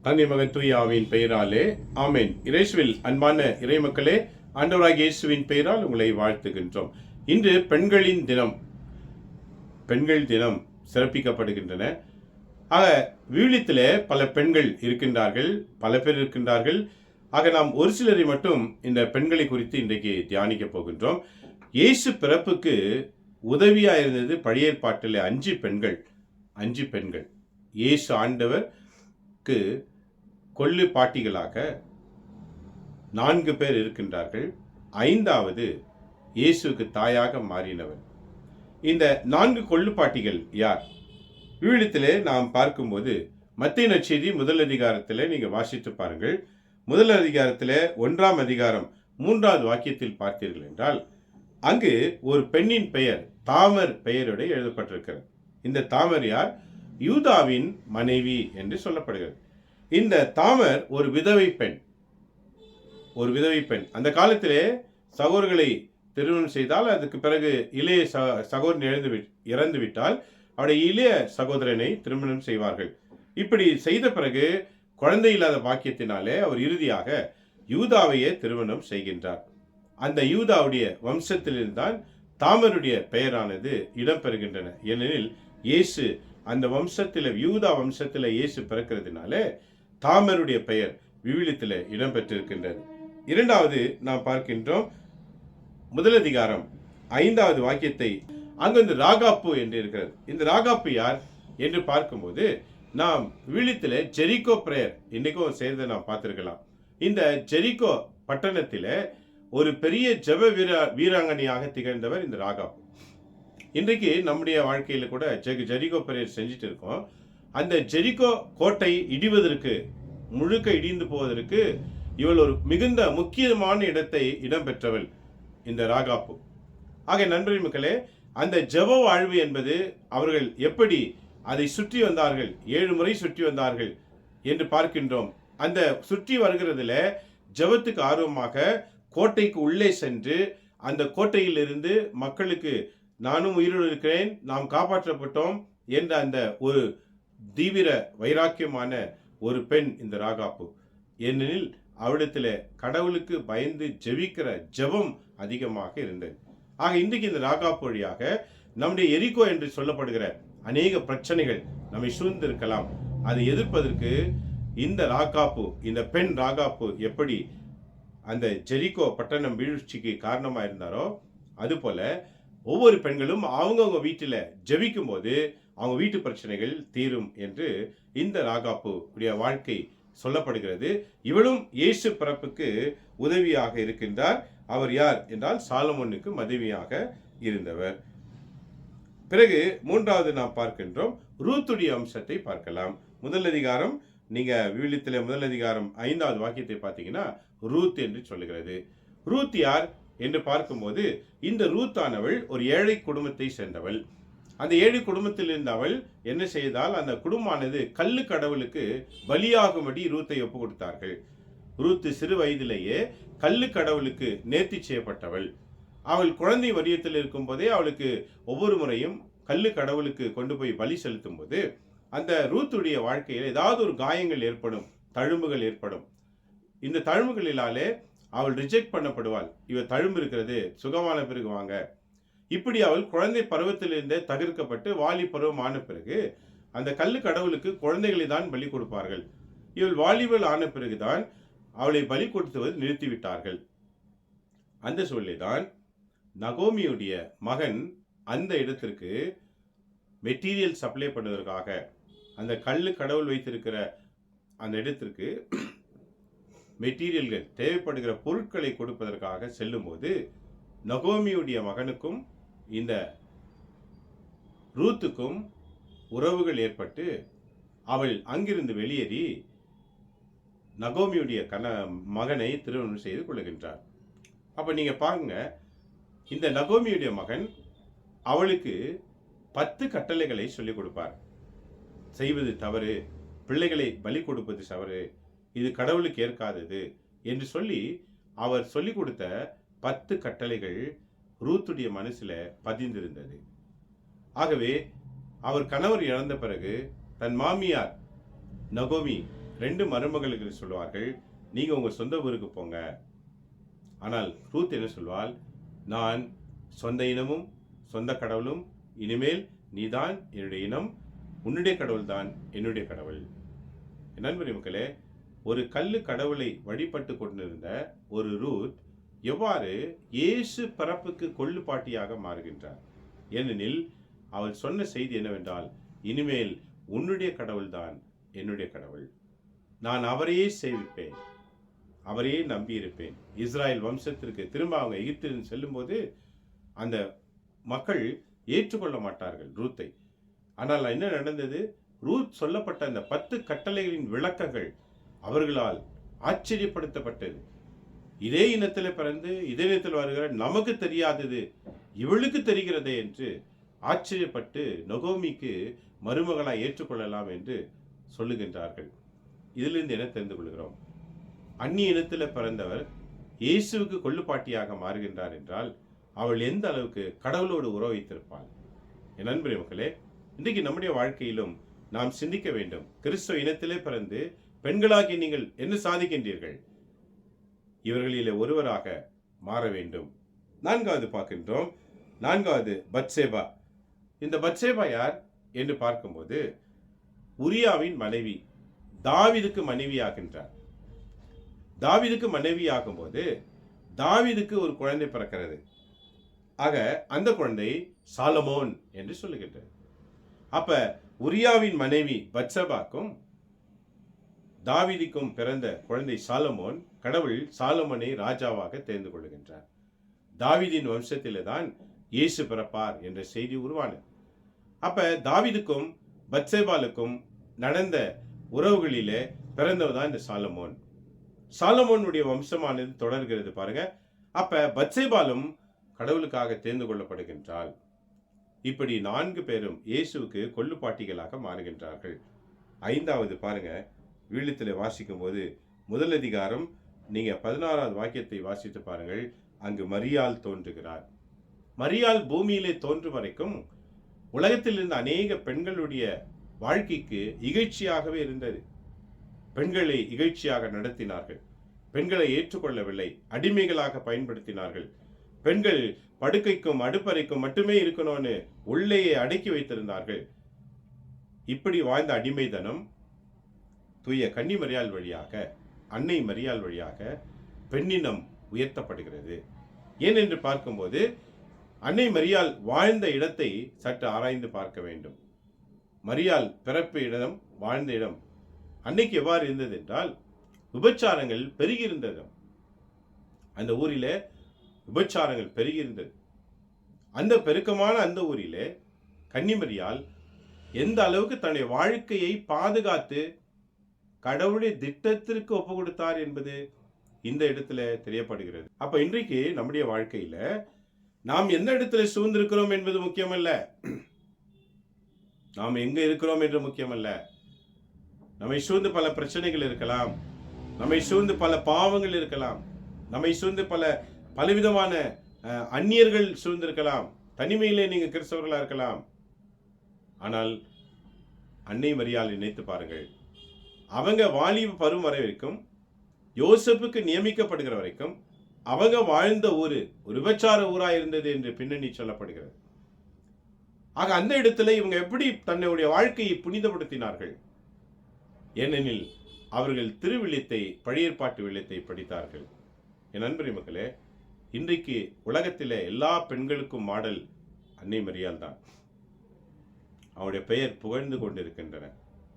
தந்தை மகன் தூய ஆவியின் பெயராலே ஆமென். இயேசுவில் அன்பான இறைமக்களே, ஆண்டவராகிய இயேசுவின் பெயரால் உங்களை வாழ்த்துகின்றோம். இன்று பெண்களின் தினம், பெண்கள் தினம் சிறப்பிக்கப்படுகின்றன. ஆக விவிலியத்திலே பல பெண்கள் இருக்கின்றார்கள், பல பேர் இருக்கின்றார்கள். ஆக நாம் ஒரு சிலரை மட்டும் இந்த பெண்களை குறித்து இன்றைக்கு தியானிக்க போகின்றோம். இயேசு பிறப்புக்கு உதவியா இருந்தது பழைய ஏற்பாட்டில் 5 பெண்கள். 5 பெண்கள் இயேசு ஆண்டவருக்கு கொள்ளு பாட்டிகளாக 4 பேர் இருக்கின்றார்கள். 5வது இயேசுக்கு தாயாக மாறினவர். இந்த 4 கொள்ளுப்பாட்டிகள் யார்? விவிலியத்திலே நாம் பார்க்கும்போது மத்தேயு நற்செய்தி முதல் அதிகாரத்திலே நீங்க வாசித்து பாருங்கள். முதல் அதிகாரத்திலே 1ஆம் அதிகாரம் 3வது வாக்கியத்தில் பார்த்தீர்கள் என்றால், அங்கு ஒரு பெண்ணின் பெயர் தாமர் பெயரோடு எழுதப்பட்டிருக்கிறது. இந்த தாமர் யார்? யூதாவின் மனைவி என்று சொல்லப்படுகிறது. இந்த தாமர் ஒரு விதவை பெண். ஒரு விதவை பெண். அந்த காலத்திலே சகோதரர்களை திருமணம் செய்தால், அதுக்கு பிறகு இளைய சகோதரன் இறந்து விட்டால் அவருடைய இளைய சகோதரனை திருமணம் செய்வார்கள். இப்படி செய்த பிறகு குழந்தை இல்லாத பாக்கியத்தினாலே அவர் இறுதியாக யூதாவையே திருமணம் செய்கின்றார். அந்த யூதாவுடைய வம்சத்திலிருந்தான் தாமருடைய பெயரானது இடம்பெறுகின்றன. ஏனெனில் இயேசு அந்த வம்சத்தில், யூதா வம்சத்தில் இயேசு பிறக்கிறதுனால தாமருடைய பெயர் விவிலியத்தில் இடம்பெற்றிருக்கின்றது. 2வது நாம் பார்க்கின்றோம், முதல் அதிகாரம் 5வது வாக்கியத்தை, அங்கு ராகாப்பு என்று இருக்கிறது. இந்த ராகாப்பு யார் என்று பார்க்கும்போது நாம் விவிலியத்தில் ஜெரிகோ பிரேயர் இன்னைக்கும் செய்ததை நாம் பார்த்திருக்கலாம். இந்த ஜெரிகோ பட்டணத்தில் ஒரு பெரிய ஜெப வீராங்கனையாக திகழ்ந்தவர் இந்த ராகாப்பு. இன்றைக்கு நம்முடைய வாழ்க்கையில கூட ஜெரிகோ பிரேயர் செஞ்சுட்டு இருக்கோம். அந்த ஜெரிகோ கோட்டை இடிவதற்கு, முழுக்க இடிந்து போவதற்கு இவள் ஒரு மிகுந்த முக்கியமான இடத்தை இடம்பெற்றவள் இந்த ராகாப்பு. ஆக நண்பர்கள் மக்களே, அந்த ஜெப வாழ்வு என்பது அவர்கள் எப்படி அதை சுற்றி வந்தார்கள், 7 முறை சுற்றி வந்தார்கள் என்று பார்க்கின்றோம். அந்த சுற்றி வருகிறதுல ஜெபத்துக்கு ஆர்வமாக கோட்டைக்கு உள்ளே சென்று அந்த கோட்டையிலிருந்து மக்களுக்கு நானும் உயிரோடு இருக்கிறேன், நாம் காப்பாற்றப்பட்டோம் என்ற அந்த ஒரு தீவிர வைராக்கியமான ஒரு பெண் இந்த ராகாப்பு. ஏனெனில் அவளிடத்தில் கடவுளுக்கு பயந்து ஜெபிக்கிற ஜெபம் அதிகமாக இருந்தது. ஆக இன்றைக்கு இந்த ராகாப்பு வழியாக நம்முடைய எரிகோ என்று சொல்லப்படுகிற அநேக பிரச்சனைகள் நம்மை சூழ்ந்திருக்கலாம். அதை எதிர்ப்பதற்கு இந்த ராகாப்பு, இந்த பெண் ராகாப்பு எப்படி அந்த ஜெரிகோ பட்டணம் வீழ்ச்சிக்கு காரணமாக இருந்தாரோ, அதுபோல ஒவ்வொரு பெண்களும் அவங்கவுங்க வீட்டில் ஜெபிக்கும் போது அவங்க வீட்டு பிரச்சனைகள் தீரும் என்று இந்த ராகாப்பு உடைய வாழ்க்கை சொல்லப்படுகிறது. இவளும் இயேசு பிறப்புக்கு உதவியாக இருக்கின்றார். அவர் யார் என்றால் சாலமோனுக்கு மனைவியாக இருந்தவர். பிறகு 3வது நாம் பார்க்கின்றோம், ரூத்துடைய அம்சத்தை பார்க்கலாம். முதல் அதிகாரம், நீங்க விவிலியத்தில் முதல் அதிகாரம் 5வது வாக்கியத்தை பார்த்தீங்கன்னா ரூத் என்று சொல்லுகிறது. ரூத் யார் என்று பார்க்கும்போது, இந்த ரூத்தானவள் ஒரு ஏழை குடும்பத்தை சேர்ந்தவள். அந்த ஏழை குடும்பத்தில் இருந்த அவள் என்ன செய்தால், அந்த குடும்பமானது கல்லு கடவுளுக்கு பலியாகும்படி ரூத்தை ஒப்பு கொடுத்தார்கள். ரூத்து சிறு வயதிலேயே கல்லு கடவுளுக்கு நேர்த்தி செய்யப்பட்டவள். அவள் குழந்தை வடிவத்தில் இருக்கும் போதே அவளுக்கு ஒவ்வொரு முறையும் கல்லு கடவுளுக்கு கொண்டு போய் பலி செலுத்தும் போது அந்த ரூத்துடைய வாழ்க்கையில் ஏதாவது ஒரு காயங்கள் ஏற்படும், தழும்புகள் ஏற்படும். இந்த தழும்புகளினாலே அவள் ரிஜெக்ட் பண்ணப்படுவாள். இவ தழும்பு இருக்கிறது, சுகமான பிறகு வாங்க. இப்படி அவள் குழந்தை பருவத்திலிருந்தே தவிர்க்கப்பட்டு வாலி பருவம் ஆன பிறகு அந்த கல்லு கடவுளுக்கு குழந்தைகளை தான் பலி கொடுப்பார்கள். இவள் வாலிபல் ஆன பிறகுதான் அவளை பலி கொடுத்துவது நிறுத்திவிட்டார்கள். அந்த சொல்லிதான் நகோமியுடைய மகன் அந்த இடத்திற்கு மெட்டீரியல் சப்ளை பண்ணுவதற்காக, அந்த கல்லு கடவுள் வைத்திருக்கிற அந்த இடத்திற்கு மெட்டீரியல்கள், தேவைப்படுகிற பொருட்களை கொடுப்பதற்காக செல்லும்போது நகோமியுடைய மகனுக்கும் இந்த ரூத்துக்கும் உறவுகள் ஏற்பட்டு அவள் அங்கிருந்து வெளியேறி நகோமியுடைய மகனை திருமணம் செய்து கொள்ளுகின்றார். அப்ப நீங்க பாருங்க, இந்த நகோமியுடைய மகன் அவளுக்கு 10 கட்டளைகளை சொல்லிக் கொடுப்பார். செய்வது தவறு, பிள்ளைகளை பலி கொடுப்பது தவறு, இது கடவுளுக்கு ஏற்காதது என்று சொல்லி அவர் சொல்லிக் கொடுத்த 10 கட்டளைகள் ரூத்துடைய மனசுல பதிந்திருந்தது. ஆகவே அவர் கணவர் இறந்த பிறகு தன் மாமியார் நகோமி 2 மருமகளுக்கு சொல்வார்கள், நீங்க உங்க சொந்த ஊருக்கு போங்க. ஆனால் ரூத் என்ன சொல்வாள், நான் சொந்த இனமும் சொந்த கடவுளும், இனிமேல் நீதான் என்னுடைய இனம், உன்னுடைய கடவுள் தான் என்னுடைய கடவுள். நண்பரே மக்களே, ஒரு கல்லு கடவுளை வழிபட்டு கொண்டிருந்த ஒரு ரூத் எவ்வாறு இயேசு பிறப்புக்கு கொள்ளுப்பாட்டியாக மாறுகின்றார்? ஏனெனில் அவள் சொன்ன செய்தி என்னவென்றால், இனிமேல் உன்னுடைய கடவுள் தான் என்னுடைய கடவுள், நான் அவரையே சேவிப்பேன், அவரையே நம்பியிருப்பேன். இஸ்ராயல் வம்சத்திற்கு திரும்ப அவங்க எகிப்திலிருந்து செல்லும்போது அந்த மக்கள் ஏற்றுக்கொள்ள மாட்டார்கள் ரூத்தை. ஆனால் என்ன நடந்தது? ரூத் சொல்லப்பட்ட அந்த 10 கட்டளைகளின் விளக்கங்கள் அவர்களால் ஆச்சரியப்படுத்தப்பட்டது. இதே இனத்தில் பிறந்து இதே இனத்தில் வருகிற நமக்கு தெரியாதது இவளுக்கு தெரிகிறதே என்று ஆச்சரியப்பட்டு நொகோமிக்கு மருமகளாய் ஏற்றுக்கொள்ளலாம் என்று சொல்லுகின்றார்கள். இதிலிருந்து என்ன தெரிந்து கொள்கிறோம்? அந்நிய இனத்தில் பிறந்தவர் இயேசுவுக்கு கொள்ளுப்பாட்டியாக மாறுகின்றார் என்றால் அவள் எந்த அளவுக்கு கடவுளோடு உறவு வைத்திருப்பாள்? என் அன்புடைய மக்களே, இன்றைக்கு நம்முடைய வாழ்க்கையிலும் நாம் சிந்திக்க வேண்டும். கிறிஸ்தவ இனத்திலே பிறந்து பெண்களாகி நீங்கள் என்ன சாதிக்கின்றீர்கள்? இவர்களிலே ஒருவராக மாற வேண்டும். 4வது பார்க்கின்றோம். 4வது பத்சேபா. இந்த பத்சேபா யார் என்று பார்க்கும்போது உரியாவின் மனைவி, தாவீதுக்கு மனைவி ஆகின்றார். தாவீதுக்கு மனைவி ஆகும்போது தாவீதுக்கு ஒரு குழந்தை பிறக்கிறது. ஆக அந்த குழந்தை சாலமோன் என்று சொல்லுகின்றது. அப்ப உரியாவின் மனைவி பத்சேபாக்கும் தாவீதுக்கும் பிறந்த குழந்தை சாலமோன், கடவுள் சாலமோனை ராஜாவாக தேர்ந்து கொள்கின்றார். தாவீதின் வம்சத்திலே தான் இயேசு பிறப்பார் என்ற செய்தி உருவானது. அப்ப தாவீதுக்கும் பத்சேபாலுக்கும் நடந்த உறவுகளிலே பிறந்தவர் தான் இந்த சாலமோன். சாலமோனுடைய வம்சமானது தொடர்கிறது பாருங்க. அப்ப பத்சேபாலும் கடவுளுக்காக தேர்ந்து கொள்ளப்படுகின்றாள். இப்படி 4 பேரும் இயேசுவுக்கு கொள்ளுப்பாட்டிகளாக மாறுகின்றார்கள். 5வது பாருங்க, வீழ்த்திலே வாசிக்கும் போது முதல் அதிகாரம் நீங்க 16வது வாக்கியத்தை வாசித்து பாருங்கள். அங்கு மரியாள் தோன்றுகிறார். மரியாள் பூமியிலே தோன்றும் வரைக்கும் உலகத்தில் இருந்த அநேக பெண்களுடைய வாழ்க்கைக்கு இகழ்ச்சியாகவே இருந்தது. பெண்களை இகழ்ச்சியாக நடத்தினார்கள். பெண்களை ஏற்றுக்கொள்ளவில்லை, அடிமைகளாக பயன்படுத்தினார்கள். பெண்கள் படுக்கைக்கும் அடுப்பறைக்கும் மட்டுமே இருக்கணும்னு உள்ளேயே அடக்கி வைத்திருந்தார்கள். இப்படி வாழ்ந்த அடிமைதனம் தூய கன்னி மரியாள் வழியாக, அன்னை மரியாள் வழியாக பெண்ணினம் உயர்த்தப்படுகிறது. ஏனென்று பார்க்கும்போது அன்னை மரியாள் வாழ்ந்த இடத்தை சற்று ஆராய்ந்து பார்க்க வேண்டும். மரியாள் பிறப்பு இடம், வாழ்ந்த இடம் அன்னைக்கு எவ்வாறு இருந்தது என்றால், விபச்சாரங்கள் பெருகியிருந்தது. அந்த ஊரிலே விபச்சாரங்கள் பெருகியிருந்தது. அந்த பெருக்கமான அந்த ஊரிலே கன்னிமரியாள் எந்த அளவுக்கு தன்னுடைய வாழ்க்கையை பாதுகாத்து கடவுளுடைய திட்டத்திற்கு ஒப்பு கொடுத்தார் என்பது இந்த இடத்துல தெரியப்படுகிறது. அப்ப இன்றைக்கு நம்முடைய வாழ்க்கையில நாம் எந்த இடத்துல சூழ்ந்திருக்கிறோம் என்பது முக்கியமல்ல, நாம் எங்க இருக்கிறோம் என்று முக்கியமல்ல. நம்மை சூழ்ந்து பல பிரச்சனைகள் இருக்கலாம், நம்மை சூழ்ந்து பல பாவங்கள் இருக்கலாம், நம்மை சூழ்ந்து பலவிதமான அந்நியர்கள் சூழ்ந்திருக்கலாம், தனிமையிலே நீங்க கிறிஸ்தவர்களா இருக்கலாம். ஆனால் அன்னை மரியாள் நினைத்து பாருங்கள், அவங்க வாலிப பருவம் வரை வரைக்கும், யோசேப்புக்கு நியமிக்கப்படுகிற வரைக்கும் அவங்க வாழ்ந்த ஊரு ஒரு விபச்சார ஊராக இருந்தது என்று பின்னணி சொல்லப்படுகிறது. ஆக அந்த இடத்துல இவங்க எப்படி தன்னுடைய வாழ்க்கையை புனிதப்படுத்தினார்கள்? ஏனெனில் அவர்கள் திருவிழித்தை, பழையற்பாட்டு விழித்தை படித்தார்கள். என் அன்புரை மக்களே, இன்றைக்கு உலகத்திலே எல்லா பெண்களுக்கும் மாடல் அன்னை மரியாள் தான். அவருடைய பெயர் புகழ்ந்து கொண்டிருக்கின்றன.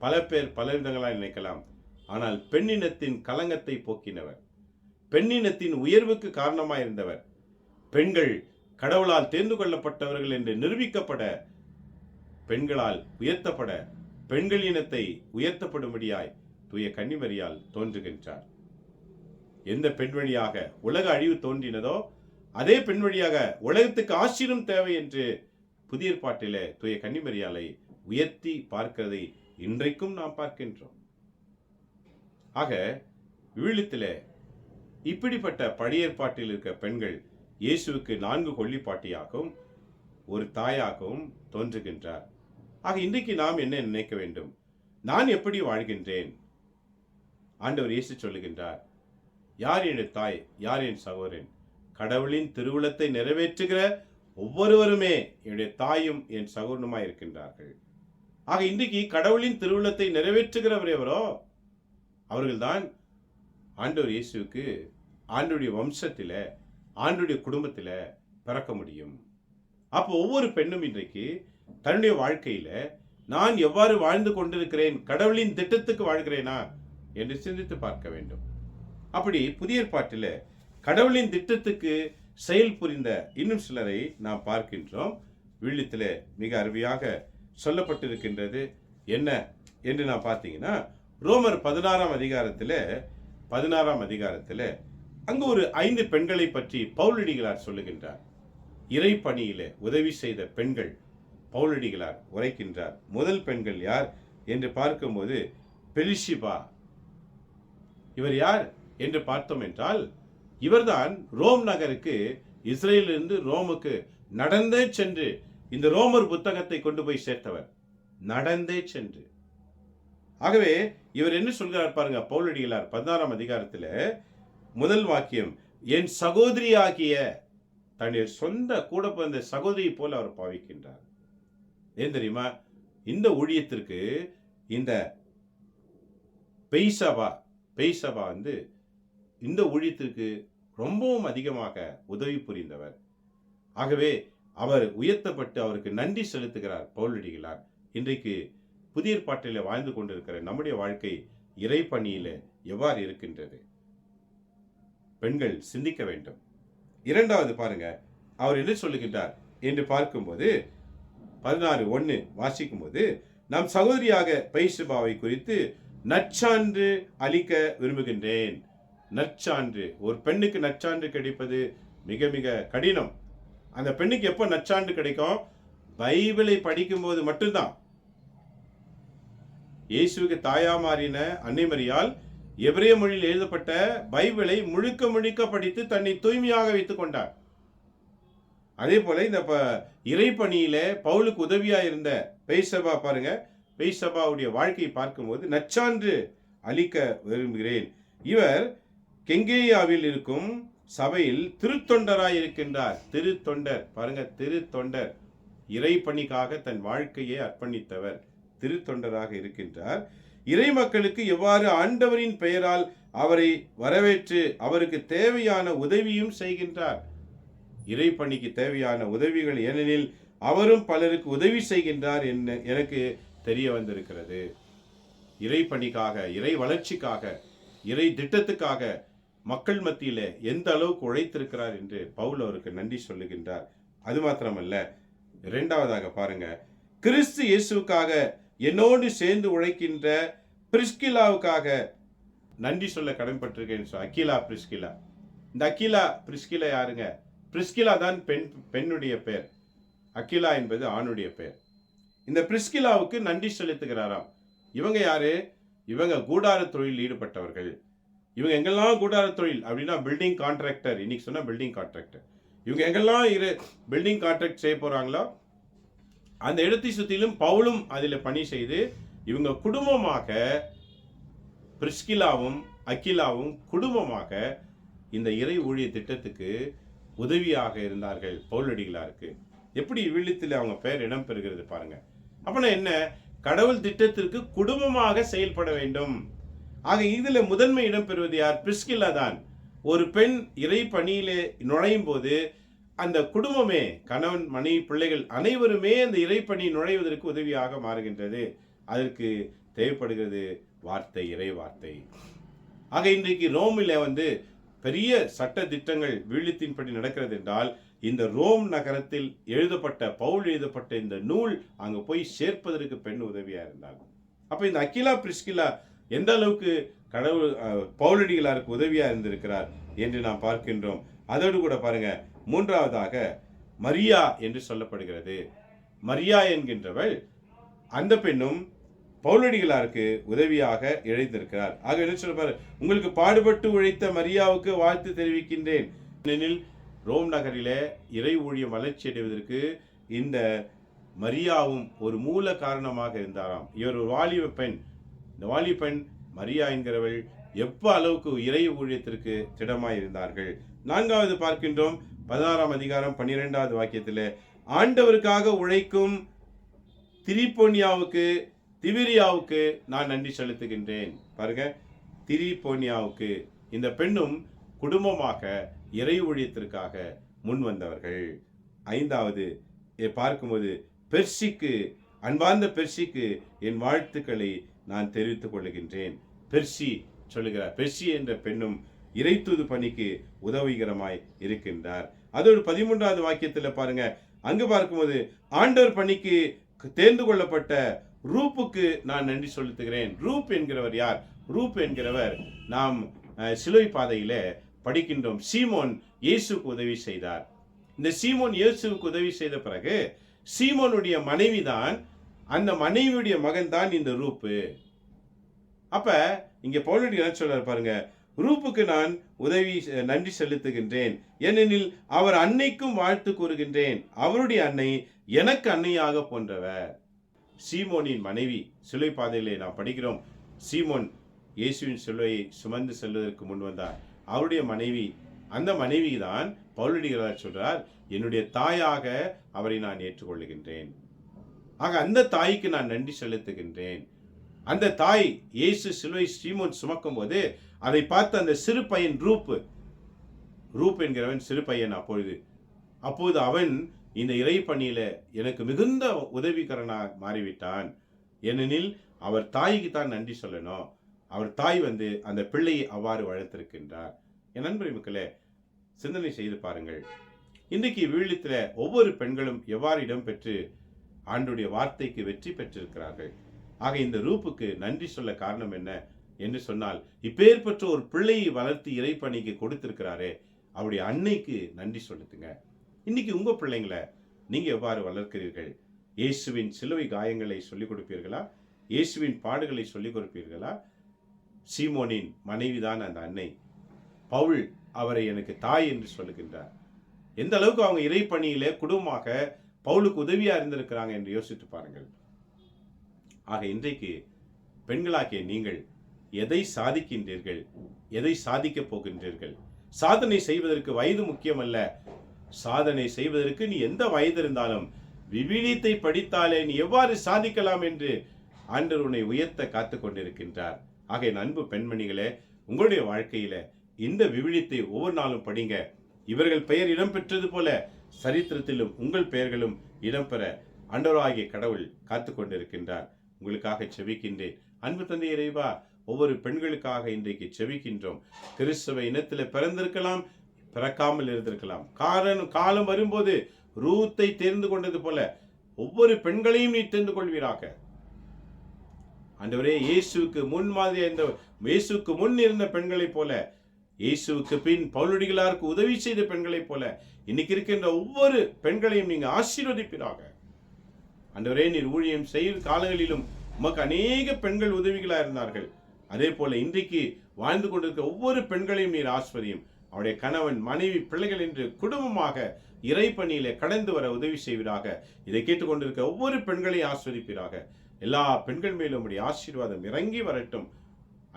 பல பேர் பல விதங்களாக நினைக்கலாம். ஆனால் பெண்ணினத்தின் கலங்கத்தை போக்கினவர், பெண்ணினத்தின் உயர்வுக்கு காரணமாயிருந்தவர், பெண்கள் கடவுளால் தேர்ந்து கொள்ளப்பட்டவர்கள் என்று நிரூபிக்கப்பட, பெண்களால் உயர்த்தப்பட, பெண்கள் இனத்தை உயர்த்தப்படும்படியாய் தூய கன்னிமரியாள் தோன்றுகின்றார். எந்த பெண் வழியாக உலக அழிவு தோன்றினதோ அதே பெண் வழியாக உலகத்துக்கு ஆசீர்வாதம் தேவை என்று புதிய ஏற்பாட்டிலே தூய கன்னிமரியாளை உயர்த்தி பார்க்கிறதை இன்றைக்கும் நாம் பார்க்கின்றோம். ஆக விழுத்திலே இப்படிப்பட்ட பழைய ஏற்பாட்டில் இருக்க பெண்கள் இயேசுவுக்கு 4 கொள்ளிப்பாட்டியாகவும் ஒரு தாயாகவும் தோன்றுகின்றார். ஆக இன்றைக்கு நாம் என்ன நினைக்க வேண்டும்? நான் எப்படி வாழ்கின்றேன்? ஆண்டவர் இயேசு சொல்லுகின்றார், யார் என் தாய், யார் என் சகோதரன்? கடவுளின் திருவுளத்தை நிறைவேற்றுகிற ஒவ்வொருவருமே என்னுடைய தாயும் என் சகோதரனுமாய் இருக்கின்றார்கள். ஆக இன்றைக்கு கடவுளின் திருவுளத்தை நிறைவேற்றுகிறவர் எவரோ அவர்கள்தான் ஆண்டவர் இயேசுவுக்கு ஆண்டுடைய வம்சத்தில, ஆண்டுடைய குடும்பத்தில பிறக்க முடியும். அப்போ ஒவ்வொரு பெண்ணும் இன்றைக்கு தன்னுடைய வாழ்க்கையில நான் எவ்வாறு வாழ்ந்து கொண்டிருக்கிறேன், கடவுளின் திட்டத்துக்கு வாழ்கிறேனா என்று சிந்தித்து பார்க்க வேண்டும். அப்படி புதிய ஏற்பாட்டில் கடவுளின் திட்டத்துக்கு செயல் புரிந்த இன்னும் சிலரை நாம் பார்க்கின்றோம். விழுத்தில் மிக அருமையாக சொல்லப்பட்டிருக்கின்றது என்ன என்று நான் பார்த்தீங்கன்னா, ரோமர் 16ஆம் அதிகாரத்தில் அங்கு ஒரு 5 பெண்களை பற்றி பவுலடிகளார் சொல்லுகின்றார். இறை பணியிலே உதவி செய்த பெண்கள் பவுலடிகளார் உரைக்கின்றார். முதல் பெண்கள் யார் என்று பார்க்கும்போது பெலிஷிபா. இவர் யார் என்று பார்த்தோம் என்றால், இவர்தான் ரோம் நகருக்கு, இஸ்ரேலிலிருந்து ரோமுக்கு நடந்தே சென்று இந்த ரோமர் புத்தகத்தை கொண்டு போய் சேர்த்தவர். நடந்தே சென்று. ஆகவே இவர் என்ன சொல்கிறார் பாருங்க, பவுலடிகளார் 16ஆம் அதிகாரத்தில் முதல் வாக்கியம், என் சகோதரியாகிய தன்னுடைய சொந்த கூட பிறந்த சகோதரி போல அவர் பாவிக்கின்றார். ஏன் தெரியுமா? இந்த ஊழியத்திற்கு இந்த பெய்சபா இந்த ஊழியத்திற்கு ரொம்பவும் அதிகமாக உதவி புரிந்தவர். ஆகவே அவர் உயர்த்தப்பட்டு அவருக்கு நன்றி செலுத்துகிறார் பவுலடிகளார். இன்றைக்கு புதிய ஏற்பாட்டில் வாழ்ந்து கொண்டிருக்கிற நம்முடைய வாழ்க்கை இறை பணியில எவ்வாறு இருக்கின்றது? பெண்கள் சிந்திக்க வேண்டும். இரண்டாவது பாருங்க, அவர் என்ன சொல்லுகின்றார் என்று பார்க்கும்போது 16:1 வாசிக்கும் போது, நாம் சகோதரியாக பெய்சபாவை குறித்து நற்சான்று அளிக்க விரும்புகின்றேன். நற்சான்று, ஒரு பெண்ணுக்கு நற்சான்று கிடைப்பது மிக மிக கடினம். அந்த பெண்ணுக்கு எப்போ நற்சான்று கிடைக்கும்? பைபிளை படிக்கும் போது மட்டும்தான். இயேசுவுக்கு தாயா மாறின அன்னை மரியாள் எபிரேய மொழியில் எழுதப்பட்ட பைபிளை முழுக்க முழுக்க படித்து தன்னை தூய்மையாக வைத்துக் கொண்டார். அதே போல இந்த இறைப்பணியில பவுலுக்கு உதவியா இருந்த பெய்சபா பாருங்க, பெய்சபாவுடைய வாழ்க்கையை பார்க்கும்போது நற்சான்று அளிக்க விரும்புகிறேன். இவர் கெங்கேயாவில் இருக்கும் சபையில் திருத்தொண்டராய் இருக்கின்றார். திருத்தொண்டர் பாருங்க, திருத்தொண்டர், இறைப்பணிக்காக தன் வாழ்க்கையை அர்ப்பணித்தவர், திருத்தொண்டராக இருக்கின்றார். இறை மக்களுக்கு எவ்வாறு ஆண்டவரின் பெயரால் அவரை வரவேற்று அவருக்கு தேவையான உதவியும் செய்கின்றார். இறைப்பணிக்கு தேவையான உதவிகள், ஏனெனில் அவரும் பலருக்கு உதவி செய்கின்றார் என்று எனக்கு தெரிய வந்திருக்கிறது. இறைப்பணிக்காக, இறை வளர்ச்சிக்காக, இறை திட்டத்துக்காக மக்கள் மத்தியில எந்த அளவுக்கு உழைத்திருக்கிறார் என்று பவுல் அவருக்கு நன்றி சொல்லுகின்றார். அது மாத்திரமல்ல, இரண்டாவதாக பாருங்க, கிறிஸ்து இயேசுக்காக என்னோடு சேர்ந்து உழைக்கின்ற பிரிஸ்கிலாவுக்காக நன்றி சொல்ல கடமைப்பட்டிருக்கேன். அகிலா, பிரிஸ்கிலா. இந்த அகிலா பிரிஸ்கிலா யாருங்க? பிரிஸ்கிலா தான் பெண்ணுடைய பெயர், அகிலா என்பது ஆணுடைய பெயர். இந்த பிரிஸ்கிலாவுக்கு நன்றி செலுத்துகிறாராம். இவங்க யாரு? இவங்க கூடார தொழில் ஈடுபட்டவர்கள். இவங்க எங்கெல்லாம் கூடார தொழில் அப்படின்னா பில்டிங் கான்ட்ராக்டர். இன்னைக்கு சொன்னா பில்டிங் கான்ட்ராக்டர். இவங்க எங்கெல்லாம் பில்டிங் கான்ட்ராக்ட் செய்ய போறாங்களோ அந்த இடத்தை சுற்றிலும் பவுலும் அதில் பணி செய்து இவங்க குடும்பமாக, பிரிஸ்கிலாவும் அகிலாவும் குடும்பமாக இந்த இறை ஊழிய திட்டத்துக்கு உதவியாக இருந்தார்கள் பவுலடிகளாருக்கு. எப்படி விழுத்தில் அவங்க பெயர் இடம் பெறுகிறது பாருங்க. அப்பனா என்ன? கடவுள் திட்டத்திற்கு குடும்பமாக செயல்பட வேண்டும். ஆக இதுல முதன்மை இடம் பெறுவது யார்? பிரிஸ்கிலா தான். ஒரு பெண் இறை பணியிலே நுழையும் போது அந்த குடும்பமே, கணவன், மனைவி, பிள்ளைகள் அனைவருமே அந்த இறைப்பணி நுழைவதற்கு உதவியாக மாறுகின்றது. அதற்கு தேவைப்படுகிறது வார்த்தை, இறை வார்த்தை. ஆக இன்றைக்கு ரோமில் பெரிய சட்ட திட்டங்கள் வீழ்த்தின்படி நடக்கிறது என்றால், இந்த ரோம் நகரத்தில் எழுதப்பட்ட, பவுல் எழுதப்பட்ட இந்த நூல் அங்கு போய் சேர்ப்பதற்கு பெண் உதவியா இருந்தாங்க. அப்ப இந்த அகிலா, பிரிஸ்கிலா எந்த அளவுக்கு கடவுள் பவுலடிகளாருக்கு உதவியா இருந்திருக்கிறார் என்று நாம் பார்க்கின்றோம். அதோடு கூட பாருங்க, மூன்றாவதாக மரியா என்று சொல்லப்படுகிறது. மரியா என்கின்றவள், அந்த பெண்ணும் பவுலடிகளாருக்கு உதவியாக எழுதியிருக்கிறார். ஆக என்ன சொல்றாரு? உங்களுக்கு பாடுபட்டு உழைத்த மரியாவுக்கு வாழ்த்து தெரிவிக்கின்றேன். ஏனெனில் ரோம் நகரிலே இறை ஊழியம் வளர்ச்சி அடைவதற்கு இந்த மரியாவும் ஒரு மூல காரணமாக இருந்தாராம். இவர் ஒரு வாலிப பெண். இந்த வாலிப பெண் மரியா என்கிறவள் எப்ப அளவுக்கு இறை ஊழியத்திற்கு திடமாய் இருந்தார்கள். 4வது பார்க்கின்றோம் 16ஆம் அதிகாரம் 12வது வாக்கியத்தில், ஆண்டவருக்காக உழைக்கும் திரிபோனியாவுக்கு திபிரியாவுக்கு நான் நன்றி செலுத்துகின்றேன். பாருங்க, திரிபோனியாவுக்கு இந்த பெண்ணும் குடும்பமாக இறை ஊழியத்திற்காக முன் வந்தவர்கள். 5வது பார்க்கும்போது பெர்சிக்கு, அன்பார்ந்த பெர்சிக்கு என் வாழ்த்துக்களை நான் தெரிவித்துக் கொள்கின்றேன். பெர்சி சொல்லுகிறார். பெர்சி என்ற பெண்ணும் இறைத்தூது பணிக்கு உதவிகரமாய் இருக்கின்றார். அதோடு 13வது வாக்கியத்தில் பாருங்க, அங்கு பார்க்கும்போது ஆண்டவர் பணிக்கு தேர்ந்து கொள்ளப்பட்ட ரூப்புக்கு நான் நன்றி செலுத்துகிறேன். ரூப் என்கிறவர் யார்? ரூப் என்கிறவர் நாம் சிலுவை பாதையில படிக்கின்றோம். சீமோன் இயேசுக்கு உதவி செய்தார். இந்த சீமோன் இயேசுக்கு உதவி செய்த பிறகு சீமோனுடைய மனைவிதான், அந்த மனைவியுடைய மகன் தான் இந்த ரூப்பு. அப்ப இங்க பவுல் என்ன சொல்றாரு பாருங்க, ரூப்புக்கு நான் நன்றி செலுத்துகின்றேன், ஏனெனில் அவர் அன்னைக்கும் வாழ்த்து கூறுகின்றேன். அவருடைய அன்னை எனக்கு அன்னையாக போன்றவர். சீமோனின் மனைவி, சிலுவை பாதையிலே நாம் படிக்கிறோம், சீமோன் இயேசுவின் சிலுவையை சுமந்து செல்வதற்கு முன் வந்தார். அவருடைய மனைவி, அந்த மனைவி தான் பவுலடிகளார் சொல்றார், என்னுடைய தாயாக அவரை நான் ஏற்றுக்கொள்ளுகின்றேன். ஆக அந்த தாய்க்கு நான் நன்றி செலுத்துகின்றேன். அந்த தாய் இயேசு சிலுவை சீமோன் சுமக்கும் போது அதை பார்த்து அந்த சிறு பையன் ரூப் என்கிறவன் சிறு பையன் அப்போது அவன் இந்த இறை பணியில எனக்கு மிகுந்த உதவிகரனாக மாறிவிட்டான். ஏனெனில் அவர் தாய்க்கு தான் நன்றி சொல்லணும். அவர் தாய் அந்த பிள்ளையை அவ்வாறு வளர்த்திருக்கின்றார். என் நண்பர் மக்களே, சிந்தனை செய்து பாருங்கள். இன்றைக்கு விவிலியத்தில் ஒவ்வொரு பெண்களும் எவ்வாறு இடம்பெற்று ஆண்டுடைய வார்த்தைக்கு வெற்றி பெற்றிருக்கிறார்கள். ஆக இந்த ரூப்புக்கு நன்றி சொல்ல காரணம் என்ன என்று சொன்னால், இப்பேற்பட்ட ஒரு பிள்ளையை வளர்த்து இறைப்பணிக்கு கொடுத்திருக்கிறாரே, அவருடைய அன்னைக்கு நன்றி சொல்லுங்க. இன்னைக்கு உங்க பிள்ளைங்களை நீங்க எவ்வாறு வளர்க்கிறீர்கள்? இயேசுவின் சிலுவை காயங்களை சொல்லிக் கொடுப்பீர்களா? இயேசுவின் பாடுகளை சொல்லிக் கொடுப்பீர்களா? சீமோனின் மனைவிதான் அந்த அன்னை. பவுல் அவரை எனக்கு தாய் என்று சொல்லுகின்றார். எந்த அளவுக்கு அவங்க இறைப்பணியிலே குடும்பமாக பவுலுக்கு உதவியா இருந்திருக்கிறாங்க என்று யோசித்து பாருங்கள். ஆக இன்றைக்கு பெண்களாகிய நீங்கள் எதை சாதிக்கின்றீர்கள்? எதை சாதிக்க போகின்றீர்கள்? சாதனை செய்வதற்கு வயது முக்கியமல்ல. சாதனை செய்வதற்கு நீ எந்த வயது இருந்தாலும் விவிலியத்தை படித்தாலே நீ எவ்வாறு சாதிக்கலாம் என்று ஆண்டவர் உன்னை உயர்த்த காத்து கொண்டிருக்கின்றார். ஆக என் அன்பு பெண்மணிகளே, உங்களுடைய வாழ்க்கையில இந்த விவிலியத்தை ஒவ்வொரு நாளும் படிங்க. இவர்கள் பெயர் இடம்பெற்றது போல சரித்திரத்திலும் உங்கள் பெயர்களும் இடம்பெற ஆண்டவராகிய கடவுள் காத்து கொண்டிருக்கின்றார். உங்களுக்காக செபிக்கின்றேன். அன்பு தந்தை இறைவா, ஒவ்வொரு பெண்களுக்காக இன்றைக்கு செபிக்கின்றோம். கிறிஸ்தவ இனத்தில் பிறந்திருக்கலாம், பிறக்காமல் இருந்திருக்கலாம். காலம் வரும்போது ரூத்தை தேர்ந்து கொண்டது போல ஒவ்வொரு பெண்களையும் நீ தெரிந்து கொள்வீராக. ஆண்டவரே, இயேசுவுக்கு முன் இருந்த பெண்களைப் போல, இயேசுவுக்கு பின் பவுலடிகளாருக்கு உதவி செய்த பெண்களைப் போல இன்னைக்கு இருக்கின்ற ஒவ்வொரு பெண்களையும் நீங்க ஆசீர்வதிப்பீராக. ஆண்டவரே, நீர் ஊழியம் செய்யும் காலங்களிலும் உமக்கு அநேக பெண்கள் உதவிகளா இருந்தார்கள். அதே போல இன்றைக்கு வாழ்ந்து கொண்டிருக்க ஒவ்வொரு பெண்களையும் நீர் ஆஸ்வதியும். அவருடைய கணவன், மனைவி, பிள்ளைகள் என்று குடும்பமாக இறைப்பணியிலே கடந்து வர உதவி செய்வீராக. இதை கேட்டுக்கொண்டிருக்க ஒவ்வொரு பெண்களையும் ஆஸ்வதிப்பீராக. எல்லா பெண்கள் மேலும் உடைய ஆசீர்வாதம் இறங்கி வரட்டும்.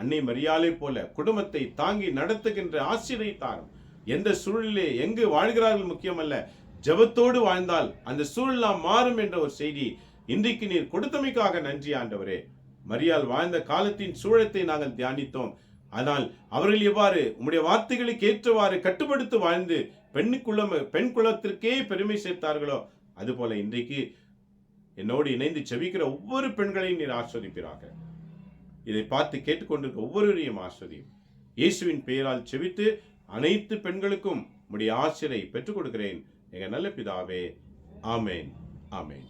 அன்னை மரியாதை போல குடும்பத்தை தாங்கி நடத்துகின்ற ஆசீர்வதித்தாரும். எந்த சூழலிலே எங்கு வாழ்கிறார்கள் முக்கியமல்ல, ஜெபத்தோடு வாழ்ந்தால் அந்த சூழலாம் மாறும் என்ற ஒரு செய்தி இன்றைக்கு நீர் கொடுத்தமைக்காக நன்றி ஆண்டவரே. மரியாள் வாழ்ந்த காலத்தின் சூழத்தை நாங்கள் தியானித்தோம். ஆனால் அவர்கள் எவ்வாறு உம்முடைய வார்த்தைகளுக்கு ஏற்றவாறு கட்டுப்படுத்தி வாழ்ந்து பெண் குலத்திற்கே பெருமை சேர்த்தார்களோ, அதுபோல இன்றைக்கு என்னோடு இணைந்து செபிக்கிற ஒவ்வொரு பெண்களையும் நீர் ஆஸ்வதிப்பீராக. இதை பார்த்து கேட்டுக்கொண்டிருக்க ஒவ்வொருவரையும் ஆஸ்வதியும். இயேசுவின் பெயரால் செபித்து அனைத்து பெண்களுக்கும் உம்முடைய ஆசீரை பெற்றுக் கொடுக்கிறேன் எங்க நல்ல பிதாவே. ஆமேன், ஆமேன்.